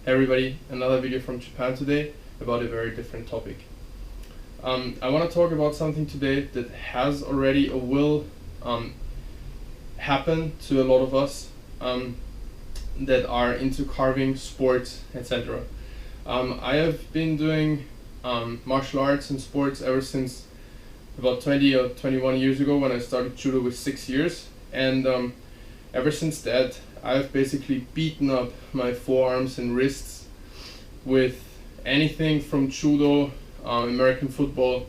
Hey everybody, another video from Japan today about a very different topic. I want to talk about something today that has already or will happen to a lot of us that are into carving, sports, etc. I have been doing martial arts and sports ever since about 20 or 21 years ago when I started judo with 6 years, and ever since that I've basically beaten up my forearms and wrists with anything from judo, American football,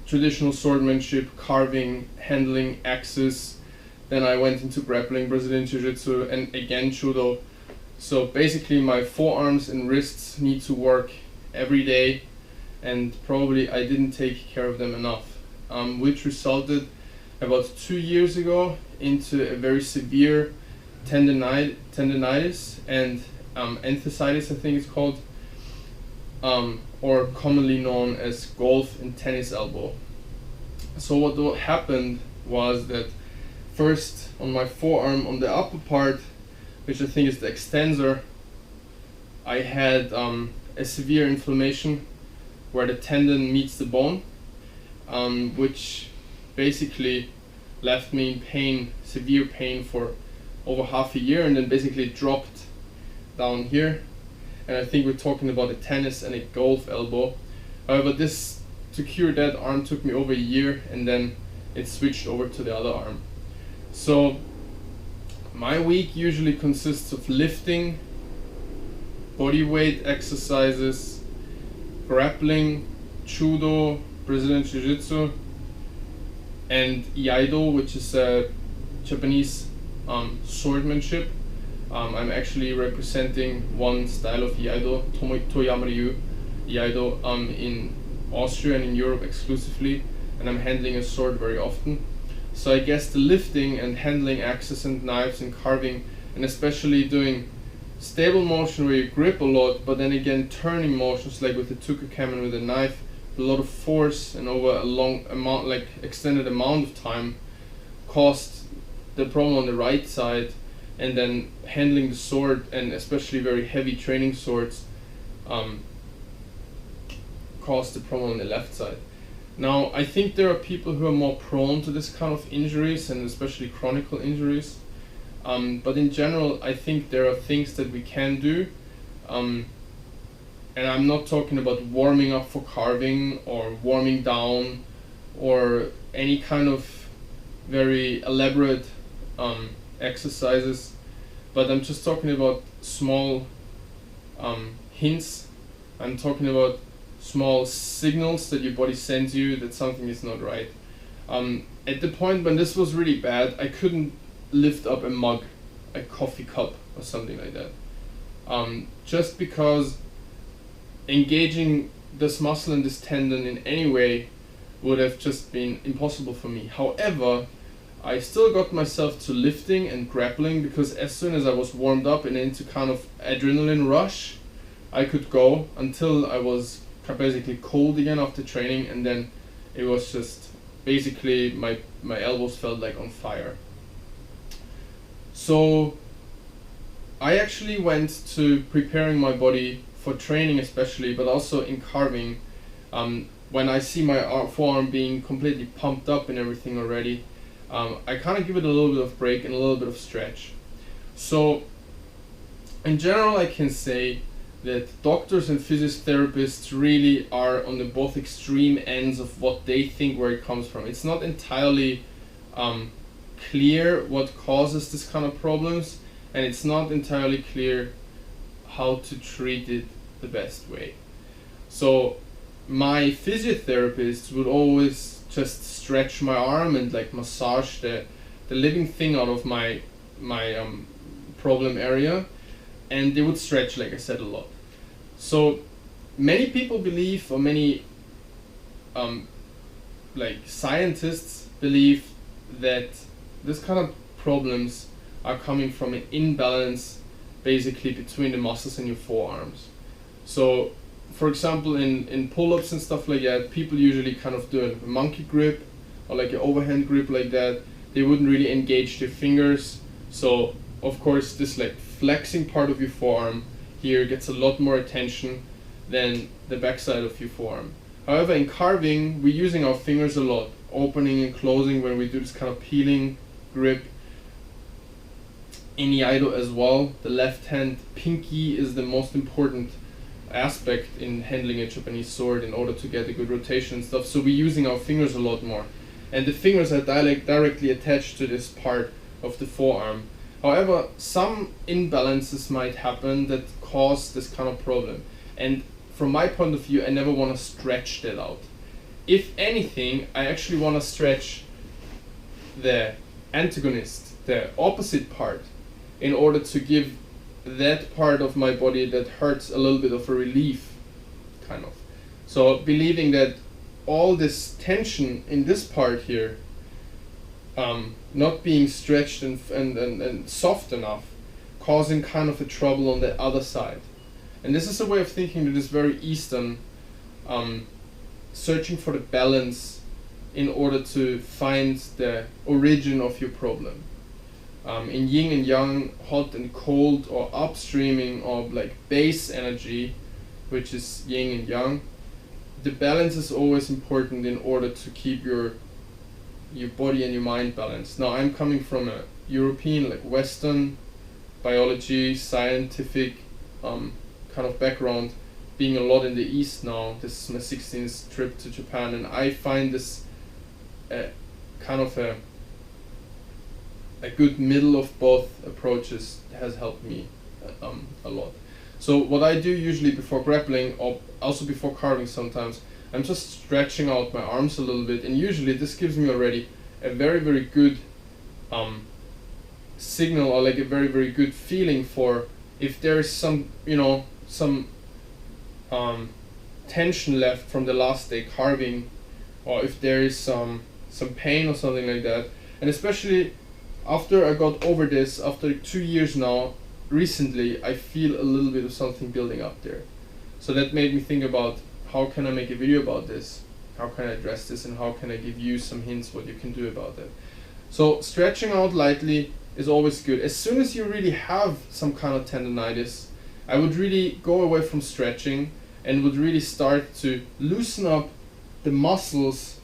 traditional swordmanship, carving, handling, axes. Then I went into grappling, Brazilian Jiu-Jitsu, and again judo. So basically my forearms and wrists need to work every day, and probably I didn't take care of them enough, which resulted about 2 years ago into a very severe tendinitis and enthesitis, I think it's called, or commonly known as golf and tennis elbow. So what happened was that first on my forearm, on the upper part, which I think is the extensor, I had a severe inflammation where the tendon meets the bone, which basically left me in pain, severe pain, for over half a year, and then basically dropped down here. And I think we're talking about a tennis and a golf elbow. However, to cure that arm took me over a year, and then it switched over to the other arm. So my week usually consists of lifting, body weight exercises, grappling, judo, Brazilian Jiu-Jitsu, and Iaido, which is a Japanese swordmanship. I'm actually representing one style of Iaido, Toyama-ryu Iaido, in Austria and in Europe exclusively, and I'm handling a sword very often. So I guess the lifting and handling axes and knives and carving, and especially doing stable motion where you grip a lot, but then again turning motions like with the tuka-kamen with a knife, a lot of force and over a long amount, like extended amount of time, caused the problem on the right side, and then handling the sword, and especially very heavy training swords, caused the problem on the left side. Now I think there are people who are more prone to this kind of injuries, and especially chronic injuries, but in general I think there are things that we can do. And I'm not talking about warming up for carving or warming down or any kind of very elaborate exercises, but I'm just talking about small hints. I'm talking about small signals that your body sends you that something is not right. At the point when this was really bad, I couldn't lift up a mug, a coffee cup or something like that, just because engaging this muscle and this tendon in any way would have just been impossible for me. However, I still got myself to lifting and grappling, because as soon as I was warmed up and into kind of adrenaline rush, I could go until I was basically cold again after training, and then it was just basically my elbows felt like on fire. So I actually went to preparing my body for training especially, but also in carving. When I see my forearm being completely pumped up and everything already, I kind of give it a little bit of break and a little bit of stretch. So in general I can say that doctors and physiotherapists really are on the both extreme ends of what they think where it comes from. It's not entirely clear what causes this kind of problems, and it's not entirely clear how to treat it the best way. So my physiotherapist would always just stretch my arm and like massage the living thing out of my problem area, and they would stretch, like I said, a lot. So many people believe, or many like scientists believe, that this kind of problems are coming from an imbalance basically between the muscles in your forearms. So for example, in pull-ups and stuff like that, people usually kind of do a monkey grip or like an overhand grip like that. They wouldn't really engage their fingers, so of course, this like flexing part of your forearm here gets a lot more attention than the backside of your forearm. However, in carving, we're using our fingers a lot, opening and closing when we do this kind of peeling grip. In Iaido as well, the left hand pinky is the most important aspect in handling a Japanese sword in order to get a good rotation and stuff. So we're using our fingers a lot more. And the fingers are directly attached to this part of the forearm. However, some imbalances might happen that cause this kind of problem. And from my point of view, I never want to stretch that out. If anything, I actually want to stretch the antagonist, the opposite part, in order to give that part of my body that hurts a little bit of a relief, kind of. So believing that all this tension in this part here, not being stretched and soft enough, causing kind of a trouble on the other side. And this is a way of thinking that is very Eastern, searching for the balance in order to find the origin of your problem. In yin and yang, hot and cold, or upstreaming of like base energy, which is yin and yang, the balance is always important in order to keep your body and your mind balanced. Now I'm coming from a European, like Western biology, scientific kind of background, being a lot in the East now. This is my 16th trip to Japan, and I find this kind of a good middle of both approaches has helped me a lot. So what I do usually before grappling, or also before carving sometimes, I'm just stretching out my arms a little bit, and usually this gives me already a very, very good signal, or like a very, very good feeling for if there is some, some tension left from the last day carving, or if there is some pain or something like that. And especially after I got over this, after 2 years now, recently, I feel a little bit of something building up there. So that made me think about, how can I make a video about this? How can I address this, and how can I give you some hints what you can do about it? So stretching out lightly is always good. As soon as you really have some kind of tendonitis, I would really go away from stretching and would really start to loosen up the muscles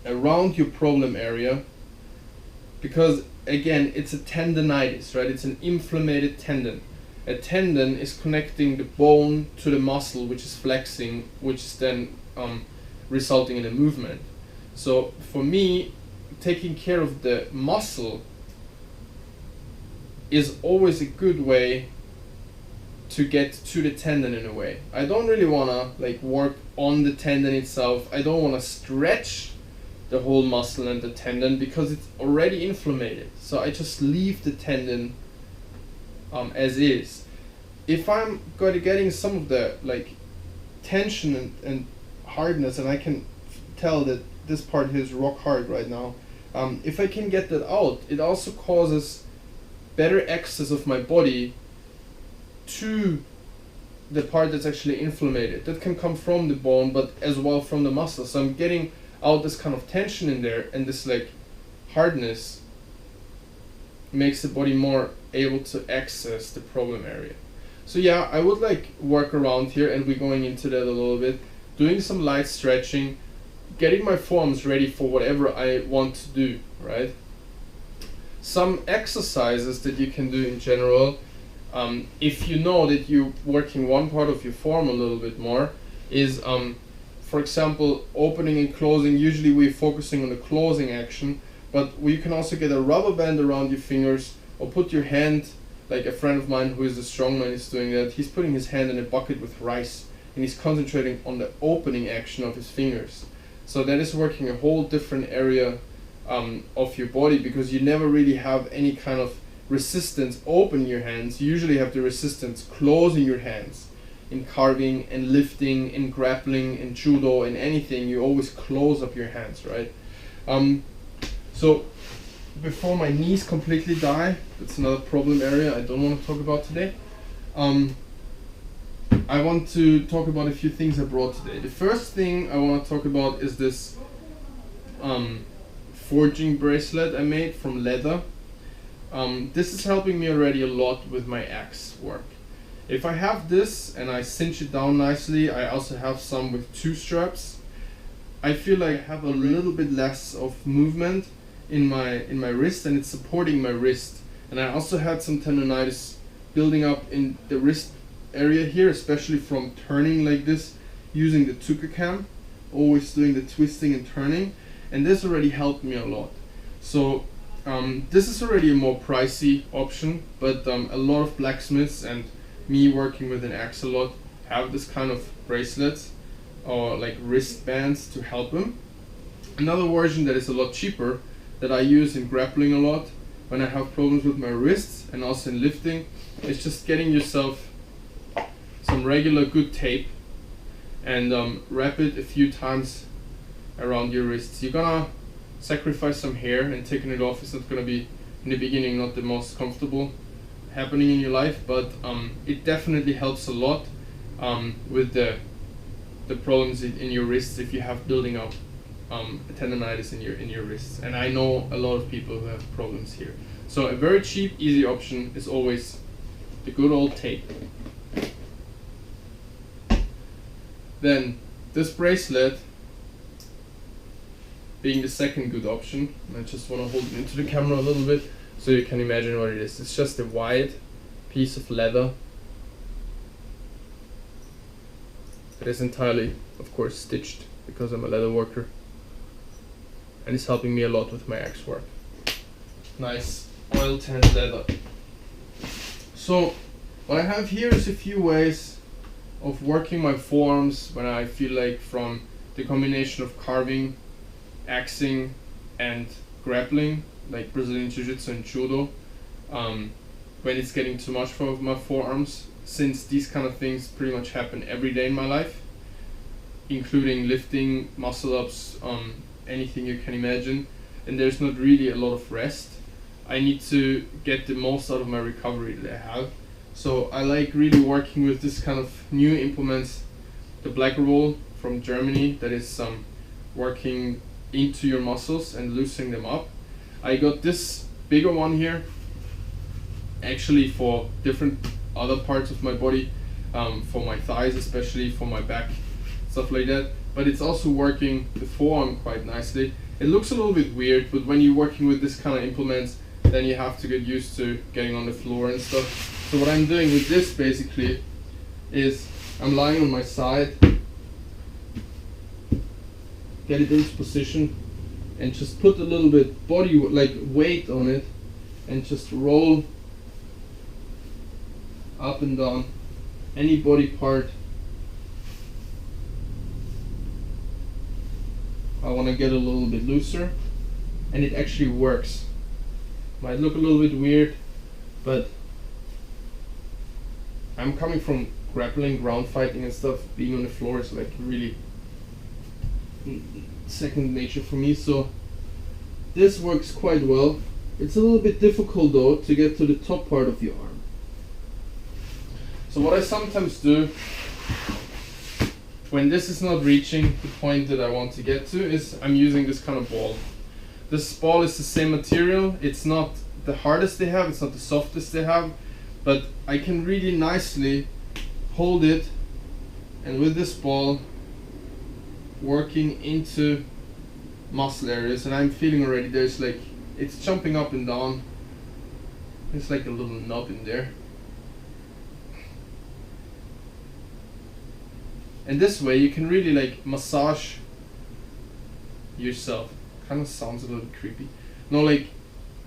around your problem area, because again, it's a tendonitis, right? It's an inflamed tendon. A tendon is connecting the bone to the muscle, which is flexing, which is then resulting in a movement. So for me, taking care of the muscle is always a good way to get to the tendon in a way. I don't really want to like work on the tendon itself. I don't want to stretch the whole muscle and the tendon because it's already inflamed. So I just leave the tendon as is. If I'm getting some of the like tension and hardness, and I can tell that this part here is rock hard right now, if I can get that out, it also causes better access of my body to the part that's actually inflamed. That can come from the bone, but as well from the muscle. So I'm getting out this kind of tension in there, and this like hardness makes the body more able to access the problem area. So yeah, I would like work around here, and we're going into that a little bit, doing some light stretching, getting my forearms ready for whatever I want to do, right? Some exercises that you can do in general, if you know that you're working one part of your forearm a little bit more, is for example, opening and closing. Usually we're focusing on the closing action, but you can also get a rubber band around your fingers, or put your hand, like a friend of mine who is a strongman is doing that. He's putting his hand in a bucket with rice, and he's concentrating on the opening action of his fingers. So that is working a whole different area of your body, because you never really have any kind of resistance open your hands. You usually have the resistance closing your hands. In carving and lifting, in grappling, in judo, in anything, you always close up your hands, right? So before my knees completely die, that's another problem area I don't want to talk about today. I want to talk about a few things I brought today. The first thing I want to talk about is this forging bracelet I made from leather. this is helping me already a lot with my axe work. If I have this and I cinch it down nicely, I also have some with 2 straps. I feel like I have a little bit less of movement in my wrist, and it's supporting my wrist. And I also had some tendonitis building up in the wrist area here, especially from turning like this, using the Tuka cam, always doing the twisting and turning, and this already helped me a lot. So this is already a more pricey option, but a lot of blacksmiths and me working with an axe a lot have this kind of bracelets or like wristbands to help them. Another version that is a lot cheaper that I use in grappling a lot when I have problems with my wrists and also in lifting is just getting yourself some regular good tape and wrap it a few times around your wrists. You're gonna sacrifice some hair, and taking it off is not gonna be in the beginning not the most comfortable happening in your life, but it definitely helps a lot with the problems in your wrists if you have building up tendonitis in your wrists. And I know a lot of people who have problems here. So a very cheap, easy option is always the good old tape. Then this bracelet being the second good option. And I just want to hold it into the camera a little bit so you can imagine what it is. It's just a wide piece of leather that is entirely, of course, stitched because I'm a leather worker, and it's helping me a lot with my axe work. Nice oil tanned leather. So what I have here is a few ways of working my forearms when I feel like, from the combination of carving, axing and grappling, like Brazilian Jiu-Jitsu and Judo, when it's getting too much for my forearms, since these kind of things pretty much happen every day in my life, including lifting, muscle ups, anything you can imagine, and there's not really a lot of rest. I need to get the most out of my recovery that I have. So I like really working with this kind of new implements, the Black Roll from Germany, that is working into your muscles and loosening them up. I got this bigger one here actually for different other parts of my body, for my thighs, especially for my back, stuff like that, but it's also working the forearm quite nicely. It looks a little bit weird, but when you're working with this kind of implements, then you have to get used to getting on the floor and stuff. So what I'm doing with this basically is I'm lying on my side, get it into position, and just put a little bit body like weight on it, and just roll up and down any body part I want to get a little bit looser, and it actually works. Might look a little bit weird, but I'm coming from grappling, ground fighting and stuff. Being on the floor is like really second nature for me, so this works quite well. It's a little bit difficult though to get to the top part of your arm. So what I sometimes do when this is not reaching the point that I want to get to is I'm using this kind of ball. This ball is the same material. It's not the hardest they have, it's not the softest they have, but I can really nicely hold it, and with this ball working into muscle areas, and I'm feeling already there's like, it's jumping up and down. There's like a little knob in there. And this way you can really like massage yourself. Kind of sounds a little bit creepy. No, like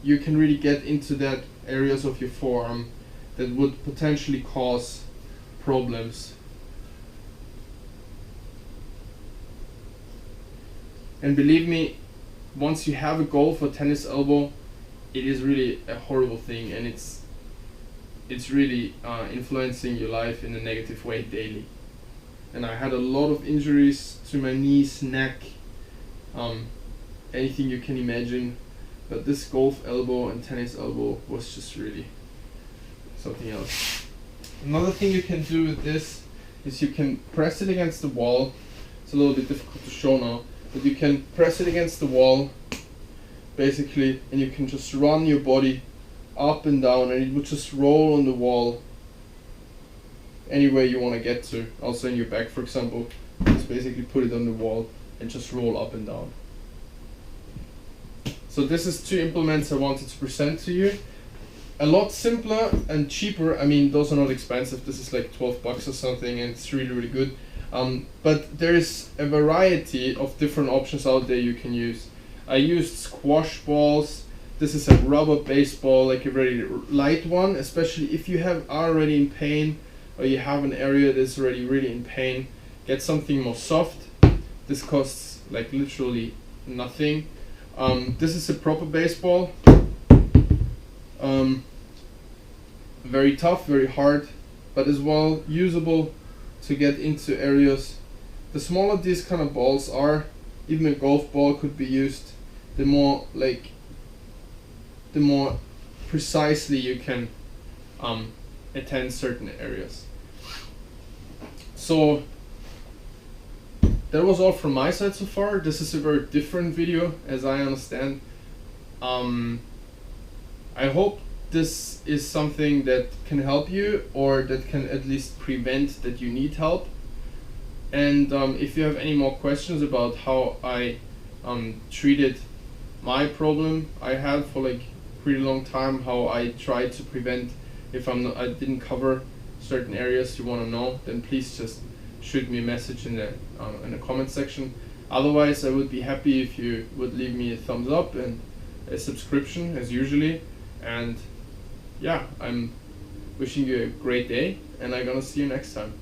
you can really get into that areas of your forearm that would potentially cause problems. And believe me, once you have a golf or tennis elbow, it is really a horrible thing, and it's really influencing your life in a negative way daily. And I had a lot of injuries to my knees, neck, anything you can imagine. But this golf elbow and tennis elbow was just really something else. Another thing you can do with this is you can press it against the wall. It's a little bit difficult to show now, but you can press it against the wall basically, and you can just run your body up and down, and it would just roll on the wall anywhere you want to get to. Also in your back, for example, just basically put it on the wall and just roll up and down. So this is 2 implements I wanted to present to you. A lot simpler and cheaper. I mean, those are not expensive. This is like 12 bucks or something, and it's really, really good. But there is a variety of different options out there you can use. I used squash balls. This is a rubber baseball, like a very light one, especially if you are already in pain or you have an area that's already really in pain. Get something more soft. This costs like literally nothing. This is a proper baseball. Very tough, very hard, but as well usable to get into areas. The smaller these kind of balls are, even a golf ball could be used, the more precisely you can attend certain areas. So that was all from my side so far. This is a very different video, as I understand. I hope this is something that can help you, or that can at least prevent that you need help. And if you have any more questions about how I treated my problem I had for like pretty long time, how I tried to prevent, if I didn't cover certain areas you want to know, then please just shoot me a message in the comment section. Otherwise, I would be happy if you would leave me a thumbs up and a subscription as usually. And yeah, I'm wishing you a great day, and I'm gonna see you next time.